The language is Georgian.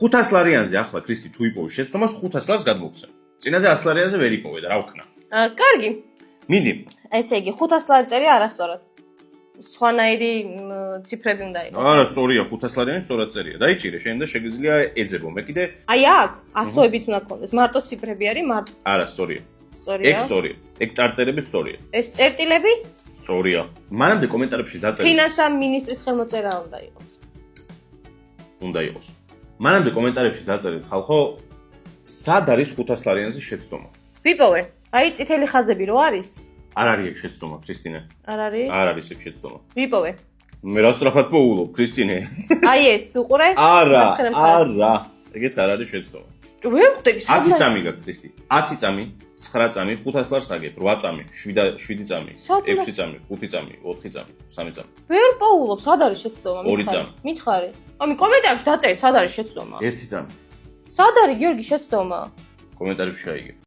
500 ლარიანზე ახლა ქრისტი თუ იპოვე შეცდომას 500 ლარს გადმოგცემ. წინაზე 100 ლარიანზე ვერ იპოვე და რა ვქნა? კარგი. მიდი. ესე იგი 500 ლარი წერია არასწორად. სხვანაირი ციფრები უნდა იყოს. არა, სწორია, 500 ლარიანი სწორად წერია. დაიჭირე შენ და შეგიძლია ეძებო. მე კიდე აი აქ ასოებით უნდა გქონდეს. მარტო ციფრები არის, მარტო. არა, სწორია. სწორია. ეგ სწორია. ეგ წარწერები სწორია. ეს წერტილები სწორია. მანამდე კომენტარებში დაწერე. ფინანსთა მინისტრის ხელმოწერა უნდა იყოს. უნდა იყოს. მანამდე კომენტარებში დაწერეთ ხალხო, სად არის 500 ლარიანზე შეცდომა? ვიპოვე. აი წითელი ხაზები რო არის? არ არის ეგ შეცდომა, ქრისტინე. არ არის? არ არის ეგ შეცდომა. ვიპოვე. მე რა სწრაფად მოვულობ, ქრისტინე? აი ეს უყურე? არა, არა. ეგეც არ არის შეცდომა. ვერ ხვდები 10 წამი გაქვს ქრისტი. 10 წამი, 9 წამი, 500 ლარს აგებ, 8 წამი, 7 წამი, 6 წამი, 5 წამი, 4 წამი, 3 წამი. ვერ პოულობ, სად არის შეცდომა? ორი წამი. მითხარი. ამი კომენტარებში დაწერეთ, სად არის შეცდომა? 1 წამი. სად არის გიორგი შეცდომა? კომენტარებში აიგე.